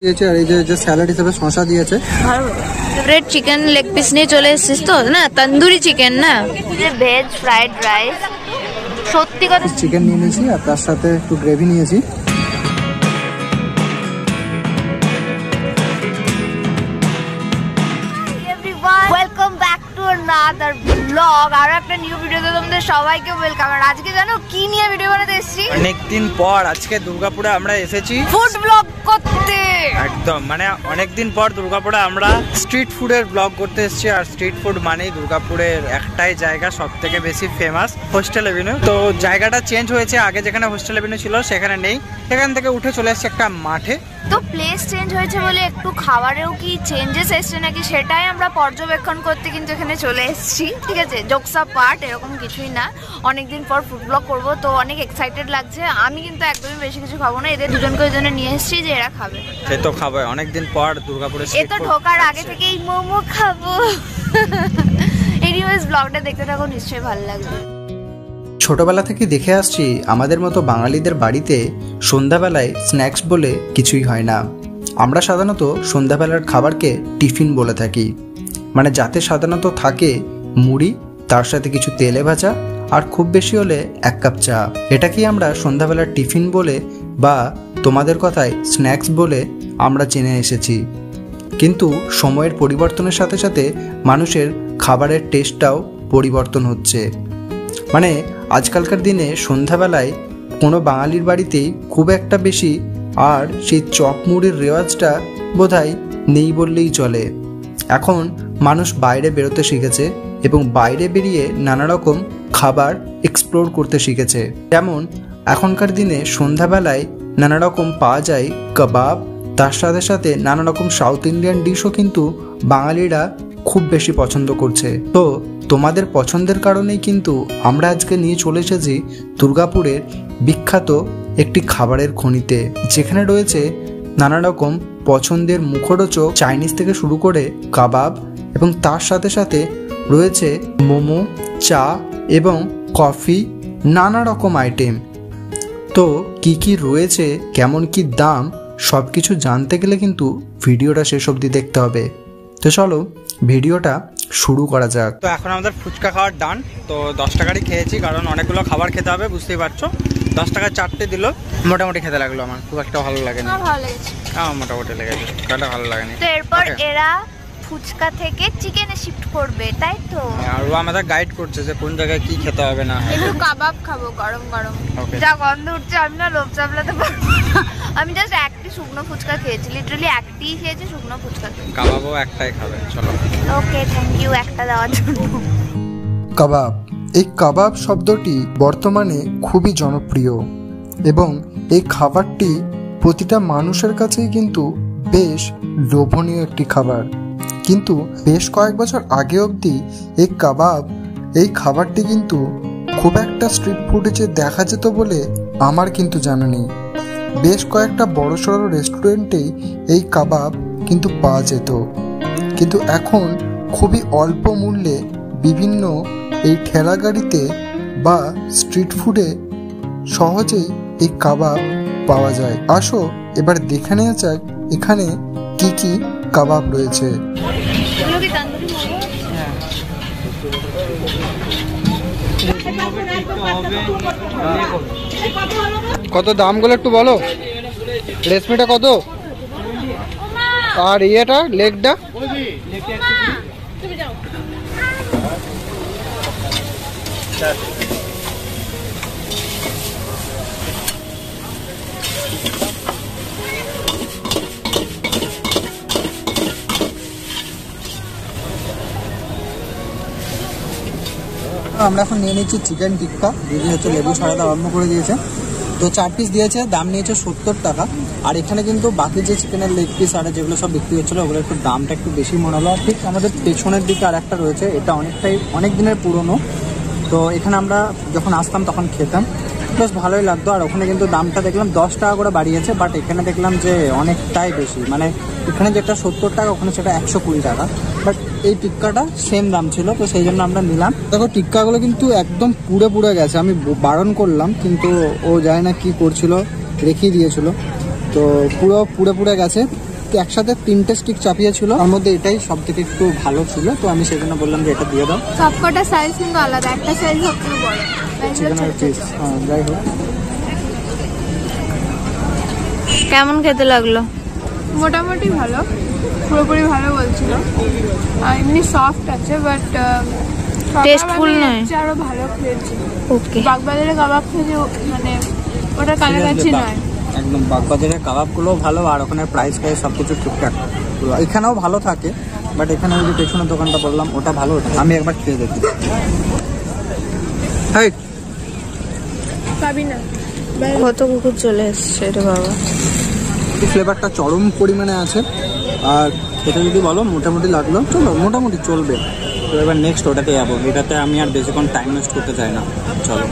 দিয়েছে আর এই যে স্যালাড হিসেবে শসা দিয়েছে। ফেভারিট চিকেন লেগ পিস নিয়ে চলে এসেছিস তো না, তন্দুরি চিকেন না, ভেজ ফ্রাইড রাইস। সত্যি কথা চিকেন নিয়ে নিয়েছি আর তার সাথে একটু গ্রেভি নিয়েছি। Welcome back to another blog. আর একটা নিউ ভিডিওতে তোমাদের সবাইকে ওয়েলকাম। আর আজকে জানো কি নিয়ে ভিডিও বানাতে এসেছি? অনেকদিন পর আজকে দুর্গাপুরে আমরা এসেছি ফুড ব্লগ করতে। একদম মানে অনেকদিন পর দুর্গাপুরে আমরা স্ট্রিট ফুডের ব্লগ করতে এসেছি। আর স্ট্রিট ফুড মানেই দুর্গাপুরের একটাই জায়গা সব থেকে বেশি ফেমাস, হোস্টেল এভিনিউ। তো জায়গাটা চেঞ্জ হয়েছে, আগে যেখানে হোস্টেল এভিনিউ ছিল সেখানে নেই, সেখান থেকে উঠে চলে এসেছি একটা মাঠে। তো প্লেস চেঞ্জ হয়েছে বলে একটু খাবারেও কি চেঞ্জেস এসছে নাকি সেটাই আমরা পর্যবেক্ষণ করতে কিন্তু এখানে চলে এসেছি। ঠিক আছে, জোকসা পার্ট এরকম কিছুই না। অনেকদিন পর ফুড ব্লগ করবো তো অনেক এক্সাইটেড লাগছে। আমি কিন্তু একদমই বেশি কিছু খাবো না, এদের দুজনকে ওই জন্য নিয়ে এসেছি যে এরা খাবে। সে তো খাবে, অনেকদিন পর দুর্গাপুরে এ তো ঢোকার আগে থেকেই মোমো খাবো। এনিওয়েজ ব্লগটা দেখতে থাকো, নিশ্চয়ই ভালো লাগবে। ছোটবেলা থেকে দেখে আসছি আমাদের মতো বাঙালিদের বাড়িতে সন্ধ্যাবেলায় স্ন্যাক্স বলে কিছুই হয় না। আমরা সাধারণত সন্ধ্যাবেলার খাবারকে টিফিন বলে থাকি, মানে যাতে সাধারণত থাকে মুড়ি, তার সাথে কিছু তেলে ভাজা আর খুব বেশি হলে 1 কাপ চা। এটাকেই আমরা সন্ধ্যাবেলার টিফিন বলে বা তোমাদের কথায় স্ন্যাক্স বলে আমরা জেনে এসেছি। কিন্তু সময়ের পরিবর্তনের সাথে সাথে মানুষের খাবারের টেস্টটাও পরিবর্তন হচ্ছে। মানে আজকালকার দিনে সন্ধ্যাবেলায় কোনো বাঙালির বাড়িতেই খুব একটা বেশি আর সেই চপ মুড়ির রেওয়াজটা বোধহয় নেই বললেই চলে। এখন মানুষ বাইরে বেরোতে শিখেছে এবং বাইরে বেরিয়ে নানা রকম খাবার এক্সপ্লোর করতে শিখেছে। যেমন এখনকার দিনে সন্ধ্যাবেলায় নানা রকম পাওয়া যায় কাবাব, তার সাথে সাথে নানা রকম সাউথ ইন্ডিয়ান ডিশও কিন্তু বাঙালিরা খুব বেশি পছন্দ করছে। তো তোমাদের পছন্দের কারণেই কিন্তু আমরা আজকে নিয়ে চলে এসেছি দুর্গাপুরের বিখ্যাত একটি খাবারের খনিতে, যেখানে রয়েছে নানা রকম পছন্দের মুখরোচক চাইনিজ থেকে শুরু করে কাবাব এবং তার সাথে সাথে রয়েছে মোমো, চা এবং কফি, নানা রকম আইটেম। তো কি কি রয়েছে, কেমন কি দাম, সব কিছু জানতে গেলে কিন্তু ভিডিওটা শেষ অবধি দেখতে হবে। তো চলো ভিডিওটা শুরু করা যাক। তো এখন আমাদের ফুচকা খাওয়ার ডান। তো 10 টাকারই খেয়েছি, কারণ অনেকগুলো খাবার খেতে হবে, বুঝতেই পারছো। 10 টাকার 4টে দিল, মোটামুটি খেতে লাগলো। আমার খুব একটা ভালো লাগেনি। ভালো লেগেছে, মোটামুটি লেগেছে, কাটা ভালো লাগেনি। তো এরপর এরা ফুচকা থেকে চিকেনে শিফট করবে, তাই তো? আর ও আমাদের গাইড করছে যে কোন জায়গায় কি খেতে হবে না। একটু কাবাব খাবো গরম গরম, যা গন্ধ উঠছে আমি না লোভ সামলাতে পারবো না। আমি জাস্ট একটি শুকনো ফুচকা খেয়েছি, লিটারালি একটি খেয়েছি শুকনো ফুচকা। কাবাবও একটাই খাবে, চলো। ওকে, থ্যাংক ইউ একটা দেওয়ার জন্য। কাবাব, এই কাবাব শব্দটি বর্তমানে খুবই জনপ্রিয় এবং এই খাবারটি প্রতিটা মানুষের কাছেই কিন্তু বেশ লোভনীয় একটি খাবার। কিন্তু বেশ কয়েক বছর আগে অবধি এই খাবারটি কিন্তু খুব একটা স্ট্রিট ফুডে যে দেখা যেত বলে আমার কিন্তু জানা নেই। বেশ কয়েকটা বড়সড় রেস্টুরেন্টেই এই কাবাব কিন্তু পাওয়া যেত, কিন্তু এখন খুবই অল্প মূল্যে বিভিন্ন এই ঠেলা গাড়িতে বা স্ট্রিট ফুডে সহজেই এই কাবাব পাওয়া যায়। আসো এবার দেখে নেওয়া যাক এখানে কি কি কাবাব রয়েছে। কত দামগুলো একটু বলো? রেসমিটা কত? আর ইয়েটা লেগটা? আমরা এখন নিয়ে নিচ্ছি চিকেন টিক্কা। দিদি হচ্ছে লেবু ছাড়াতে আরম্ভ করে দিয়েছে। তো 4 পিস দিয়েছে, দাম নিয়েছে 70 টাকা। আর এখানে কিন্তু বাকি যে চিকেনের লেগ পিস আর যেগুলো সব বিক্রি হচ্ছিলো ওগুলো একটু দামটা একটু বেশি মনে হলো। ঠিক আমাদের পেছনের দিকে আর একটা রয়েছে, এটা অনেক দিনের পুরনো। তো এখানে আমরা যখন আসতাম তখন খেতাম, বেশ ভালোই লাগতো। আর ওখানে কিন্তু দামটা দেখলাম 10 টাকা করে বাড়িয়েছে, বাট এখানে দেখলাম যে অনেকটাই বেশি। মানে এখানে যেটা 70 টাকা ওখানে সেটা 120 টাকা, বাট এই টিক্কাটা সেম দাম ছিল, তো সেই জন্য আমরা নিলাম। দেখো টিক্কাগুলো কিন্তু একদম পুড়ে গেছে। আমি বারণ করলাম কিন্তু ও জানে না কি করছিল, রেখেই দিয়েছিল। তো পুরো গেছে। তো একসাথে 3টে স্টিক চাপিয়েছিল, তার মধ্যে এটাই সব থেকে একটু ভালো ছিল, তো আমি সেই জন্য বললাম যে এটা দিয়ে দাও। সবকটা সাইজ কিন্তু আলাদা, একটা সাইজ সবথেকে বড়, চিকেনের পিস। হ্যাঁ, যাই হোক। কেমন খেতে লাগলো? মোটামুটি ভালো, পুরোপুরি ভালো বলছিল। এমনি সফট আছে, বাট টেস্টফুল নয়, আরো ভালো খেয়েছি। ওকে, বাগবাজারে কাবাব খেয়ে মানে ওটা কাছাকাছি নয়। একদম বাগবাজারের কাবাবগুলো ভালো, আর ওখানে প্রাইস সবকিছু ঠিকঠাক। এখানেও ভালো থাকে, বাট এখানে ওই যে পেছনের দোকানটা বললাম ওটা ভালো, আমি একবার খেয়ে দেখি। পাবি না, কত কুকুর চলে এসছে রে বাবা। ফ্লেভারটা চরম পরিমাণে আছে, আর এটা যদি বলো মোটামুটি লাগলো, চলো মোটামুটি চলবে। তো এবার নেক্সট ওটাতে যাবো, এটাতে আমি আর বেশিক্ষণ টাইম ওয়েস্ট করতে চাই না, চলো।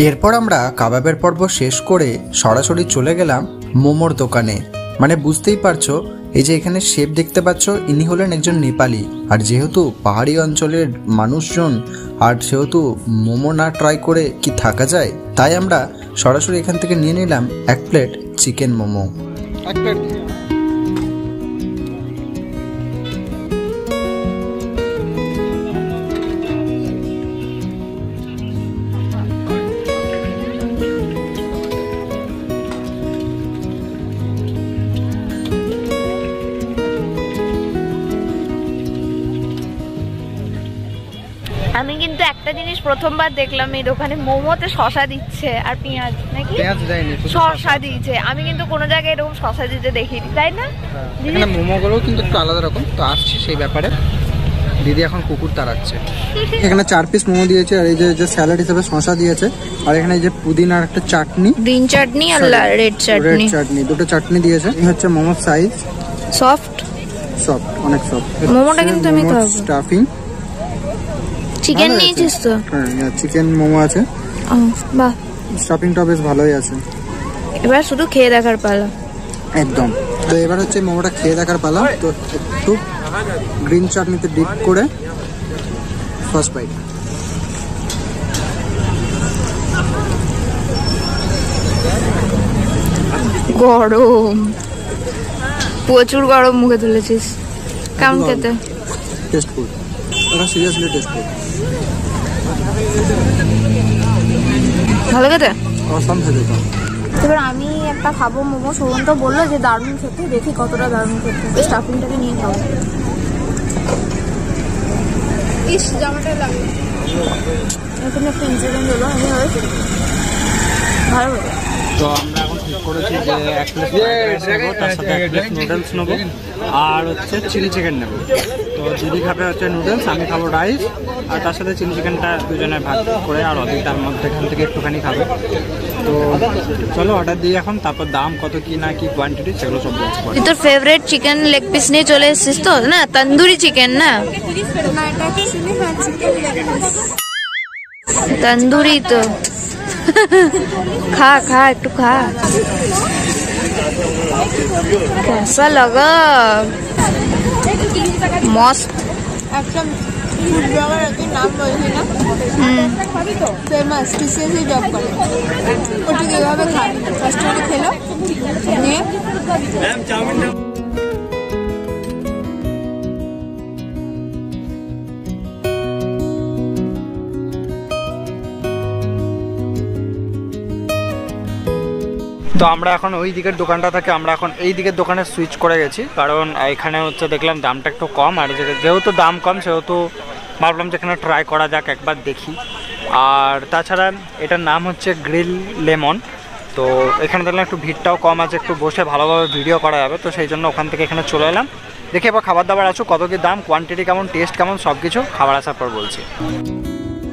এরপর আমরা কাবাবের পর্ব শেষ করে সরাসরি চলে গেলাম মোমোর দোকানে। মানে বুঝতেই পারছো, এই যে এখানে শেফ দেখতে পাচ্ছ, ইনি হলেন একজন নেপালি। আর যেহেতু পাহাড়ি অঞ্চলের মানুষজন, আর সেহেতু মোমো না ট্রাই করে কি থাকা যায়, তাই আমরা সরাসরি এখান থেকে নিয়ে নিলাম 1 প্লেট চিকেন মোমো। আমি কিন্তু একটা জিনিস প্রথমবার দেখলাম, এই দোকানে মোমোতে শসা দিচ্ছে আর পেঁয়াজ, নাকি শসা দিয়েছে। আমি কিন্তু কোনো জায়গায় এরকম শসা দিতে দেখিনি, তাই না? এখানে মোমোগুলো কিন্তু একটু আলাদা রকম, তো আসছি সেই ব্যাপারে। দিদি এখন কুকুর তাড়াচ্ছে। এখানে 4 পিস মোমো দিয়েছে, আর এই যে স্যালাড হিসেবে শসা দিয়েছে, আর এখানে এই যে পুদিনার একটা চাটনি, গ্রিন চাটনি আর রেড চাটনি, দুটো চাটনি দিয়েছে। এই হচ্ছে মোমোর সাইজ, সফট অনেক সফট। মোমোটা কিন্তু আমি খাবো। স্টাফিং চিকেন নিয়েছিস তো? হ্যাঁ, চিকেন মোমো আছে। বাহ, স্টাফিংটা বেশ ভালোই আছে। এবার শুধু খেয়ে দেখার পালা। একদম। তো এবার হচ্ছে মোমোটা খেয়ে দেখার পালা। তো একটু গ্রিন চাটনিতে ডিপ করে ফার্স্ট বাইট। গরম, প্রচুর গরম মুখে তুলেছিস। কেমন খেতে? টেস্টফুল, এটা সিরিয়াসলি টেস্টফুল, ভালো খেতে। অসাম খেতে। এবার আমি একটা খাবো মোমো। শোভন তো বললো যে দারুণ খেতে, দেখি কতটা দারুণ খেতে। স্টাফিংটাকে নিয়ে খাবো। ইস, জামাটা লাগে। এখানে একটা ইনসিডেন্ট হলো, আমি ভালো হলো। তো আমরা এখন ঠিক করেছি যে 1 প্লেট নেবো, তার সাথে 1 প্লেট নুডলস নেবো, আর হচ্ছে চিলি চিকেন নেবো। তো দিদি খাবে হচ্ছে নুডলস, আমি খাবো রাইস, আর তার সাথে চিলি চিকেনটা দুজনে ভাগ করে, আর অধিক তার মধ্যে এখান থেকে একটুখানি খাবে। তো চলো অর্ডার দিই এখন, তারপর দাম কত কি না কি কোয়ান্টিটি সেগুলো সব বলছি। তুই তোর ফেভারিট চিকেন লেগ পিস নিয়ে চলে এসেছিস তো, না তন্দুরি চিকেন? না, তন্দুরি তো। खा একটু खा। कैसा लगा? मस्त। একটা ফুড ব্লগার আছে, নাম বলছি না, ফেমাস টিসিএসে জব করে। ওটা কিভাবে খায়, ফার্স্ট টাইম খেলো নিয়ে তো আমরা এখন ওই দিকের দোকানটা থেকে আমরা এখন এই দিকের দোকানে সুইচ করে গেছি, কারণ এখানে হচ্ছে দেখলাম দামটা একটু কম, আর যেহেতু দাম কম সেহেতু ভাবলাম যে এখানে ট্রাই করা যাক, একবার দেখি। আর তাছাড়া এটার নাম হচ্ছে গ্রিল লেমন। তো এখানে দেখলাম একটু ভিড়টাও কম আছে, একটু বসে ভালোভাবে ভিডিও করা যাবে, তো সেই জন্য ওখান থেকে এখানে চলে এলাম। দেখি এবার খাবার দাবার আছো, কত কি দাম, কোয়ান্টিটি কেমন, টেস্ট কেমন, সব কিছু খাবার আসার পর বলছি।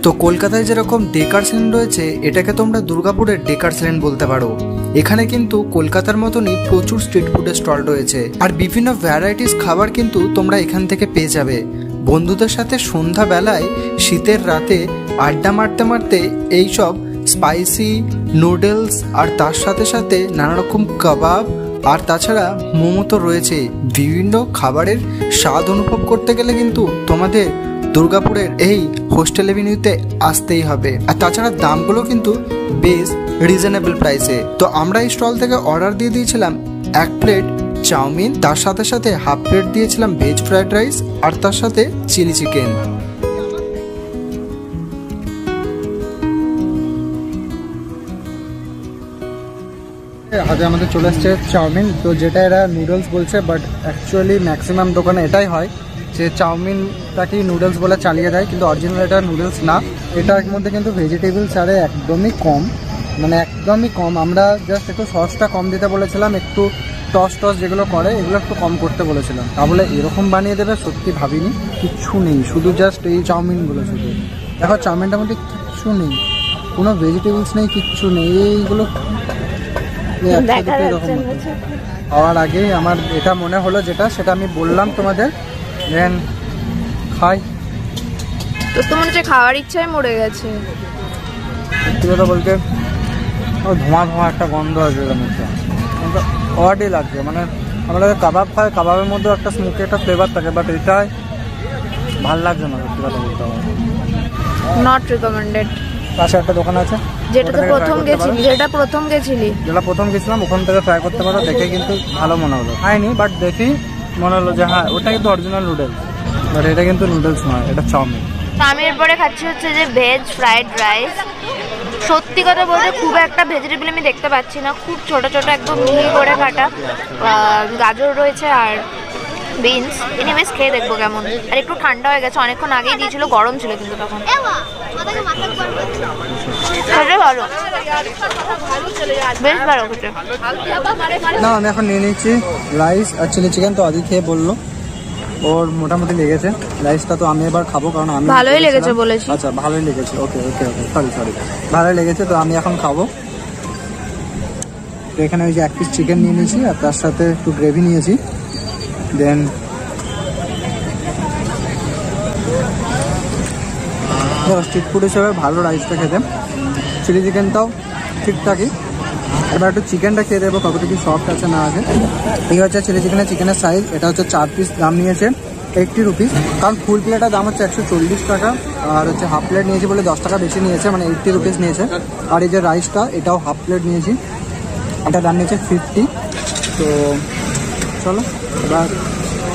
তো কলকাতায় যেরকম ডেকার্স লেন রয়েছে, এটাকে তোমরা দুর্গাপুরের ডেকার্স লেন বলতে পারো। এখানে কিন্তু কলকাতার মতনই প্রচুর স্ট্রিট ফুডের স্টল রয়েছে, আর বিভিন্ন ভ্যারাইটিস খাবার কিন্তু তোমরা এখান থেকে পেয়ে যাবে। বন্ধুদের সাথে সন্ধ্যাবেলায় শীতের রাতে আড্ডা মারতে মারতে এইসব স্পাইসি নুডলস, আর তার সাথে সাথে নানা রকম কাবাব, আর তাছাড়া মোমো তো রয়েছে। বিভিন্ন খাবারের স্বাদ অনুভব করতে গেলে কিন্তু তোমাদের দুর্গাপুরের এই হোস্টেল এভিনিউতে আসতেই হবে। আর তাছাড়া দামগুলো কিন্তু বেশ রিজনেবল প্রাইসে। তো আমরা এই স্টল থেকে অর্ডার দিয়ে দিয়েছিলাম 1 প্লেট চাউমিন, তার সাথে সাথে হাফ প্লেট দিয়েছিলাম ভেজ ফ্রাইড রাইস, আর তার সাথে চিলি চিকেন। আজ আমাদের চলে আসছে চাউমিন, তো যেটা এরা নুডলস বলছে, বাট অ্যাকচুয়ালি ম্যাক্সিমাম দোকানে এটাই হয় যে চাউমিনটাকেই নুডলস বলে চালিয়ে দেয়, কিন্তু অরিজিনাল এটা নুডলস না। এটার মধ্যে কিন্তু ভেজিটেবলস আরে একদমই কম, মানে একদমই কম। আমরা জাস্ট একটু সসটা কম দিতে বলেছিলাম, একটু টস যেগুলো করে এগুলো একটু কম করতে বলেছিলাম, তা বলে এরকম বানিয়ে দেবে সত্যি ভাবিনি। কিচ্ছু নেই, শুধু জাস্ট এই চাউমিনগুলো শুধু। দেখো চাউমিনটার মধ্যে কিচ্ছু নেই, কোনো ভেজিটেবলস নেই, কিচ্ছু নেই। এইগুলো খাওয়ার আগে আমার এটা মনে হলো, যেটা সেটা আমি বললাম তোমাদের। দেন খাই, তো তো মনে হচ্ছে খাওয়ার ইচ্ছায় মরে গেছে। সত্যি কথা বলতে ধোঁয়া একটা গন্ধ আছে এর মধ্যে, অডই লাগছে। মানে আমরা কাবাব খাই, কাবাবের মধ্যেও একটা স্মোকি একটা ফ্লেভার থাকে, বাট এটাই ভাল লাগছে না সত্যি কথা বলতে আমার। Not recommended. পাশে একটা দোকান আছে যেটা প্রথম গেছিলাম, ওখান থেকে ট্রাই করতে পারো। দেখে কিন্তু ভালো মনে হলো, খাইনি বাট দেখি মনে হলো যে হ্যাঁ ওটা কিন্তু অরিজিনাল নুডলস, বাট এটা কিন্তু নুডলস নয়, এটা চাউমিন। আমি এরপরে খাচ্ছি হচ্ছে যে ভেজ ফ্রাইড রাইস। সত্যি কথা বলতে খুব একটা ভেজিটেবল আমি দেখতে পাচ্ছি না, খুব ছোট ছোট একদম মিহি করে কাটা গাজর রয়েছে আর বিনস। এনিওয়েজ খেয়ে দেখবো কেমন। আর একটু ঠান্ডা হয়ে গেছে, অনেকক্ষণ আগেই দিয়েছিল, গরম ছিল কিন্তু তখন। ভালো, বেশ ভালো খেতে। না আমি এখন নিয়ে নিচ্ছি রাইস আর চিলি চিকেন। তো আদি খেয়ে বললো ওর মোটামুটি লেগেছে রাইসটা, তো আমি এবার খাবো, কারণ আমি ভালোই লেগেছে বলেছি। আচ্ছা ভালোই লেগেছে, ওকে সরি ভালোই লেগেছে। তো আমি এখন খাবো। তো এখানে ওই যে 1 পিস চিকেন নিয়ে নিয়েছি, আর তার সাথে একটু গ্রেভি নিয়েছি। দেন স্ট্রিট ফুড হিসেবে ভালো রাইসটা খেতে, চিলি চিকেনটাও ঠিকঠাকই। এবার একটু চিকেনটা খেয়ে দেবো কতটুকু সফট আছে না আছে। এই হচ্ছে চিকেনের সাইজ, এটা হচ্ছে 4 পিস, দাম নিয়েছে 80 রুপিস। কারণ ফুল প্লেটের দাম হচ্ছে 140 টাকা, আর হচ্ছে হাফ প্লেট নিয়েছি বলে 10 টাকা বেশি নিয়েছে, মানে 80 রুপিস নিয়েছে। আর এই যে রাইসটা এটাও হাফ প্লেট নিয়েছি, এটা দাম নিয়েছে 50। তো চলো এবার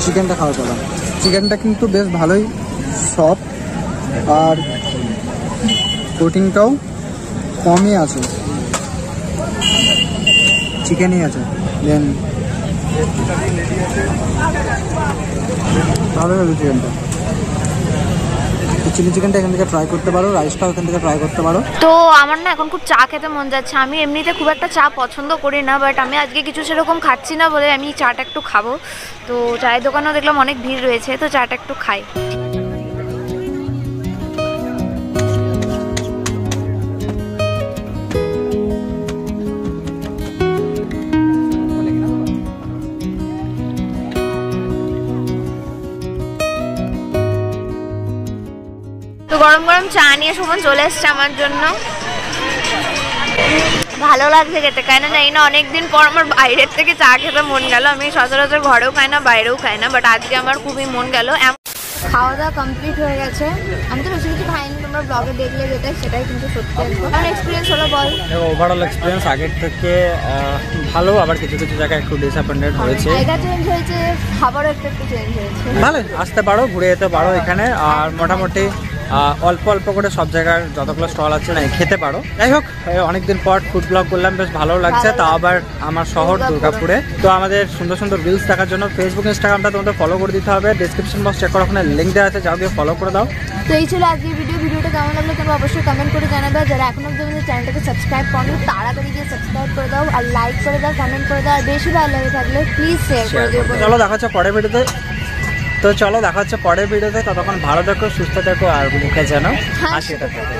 চিকেনটা খাওয়া চলো। চিকেনটা কিন্তু বেশ ভালোই সফট, আর প্রোটিনটাও কমই আছে, চিকেনই আছে। দেন ভালো লাগলো চিকেনটা। চিলি চিকেনটা এখান থেকে ট্রাই করতে পারো, রাইসটাও এখান থেকে ট্রাই করতে পারো। তো আমার না এখন খুব চা খেতে মন যাচ্ছে। আমি এমনিতে খুব একটা চা পছন্দ করি না, বাট আমি আজকে কিছু সেরকম খাচ্ছি না বলে আমি চাটা একটু খাবো। তো চায়ের দোকানেও দেখলাম অনেক ভিড় রয়েছে, তো চাটা একটু খাই। তো গরম গরম চা নিয়ে সুমন চলে এসছে আমার জন্য। ভালো লাগছে খেতে, কেন জানি না অনেকদিন পর আমার বাইরের থেকে চা খেতে মন গেল। আমি সচরাচর ঘরেও খাই না, বাইরেও খাই না, বাট আজকে আমার খুবই মন গেল। খাওয়া দাওয়া কমপ্লিট হয়ে গেছে। আমি তো বেশি কিছু খাইনি, তোমরা ব্লগে দেখলে যেটা সেটাই কিন্তু সত্যি। আমার এক্সপিরিয়েন্স হলো বল। ওভারঅল এক্সপিরিয়েন্স আগের থেকে ভালো, আবার কিছু কিছু জায়গায় একটু ডিসঅ্যাপয়েন্টেড হয়েছে। জায়গা চেঞ্জ হয়েছে, খাবারও একটু চেঞ্জ হয়েছে। ভালো, আসতে পারো, ঘুরে যেতে পারো এখানে। আর মোটামুটি অল্প অল্প করে সব জায়গার যতগুলো স্টল আছে না খেতে পারো। যাই হোক, অনেকদিন পর ফুড ব্লগ করলাম, বেশ ভালো লাগছে। তাও আবার আমার শহর দুর্গাপুরে। তো আমাদের সুন্দর সুন্দর রিলস দেখার জন্য ফেসবুক ইনস্টাগ্রামটা তোমাদের ফলো করে দিতে হবে। ডিসক্রিপশন বক্স চেক করো, ওখানে লিঙ্ক দেওয়া আছে, যাও গিয়ে ফলো করে দাও। তো এই ছিল আজকের ভিডিওটা কেমন লাগলো তোমরা অবশ্যই কমেন্ট করে জানাবে। যারা এখনো পর্যন্ত চ্যানেলটাকে সাবস্ক্রাইব করো তাড়াতাড়ি গিয়ে সাবস্ক্রাইব করে দাও, আর লাইক করে দাও, কমেন্ট করে দাও, আর বেশি ভালো লাগে থাকলে প্লিজ শেয়ার করে দিও। চলো দেখা হচ্ছে পরের ভিডিওতে। ততক্ষণ ভালো থেকো, সুস্থ থেকো, আর মুখে যেন হাসিটা থাকে।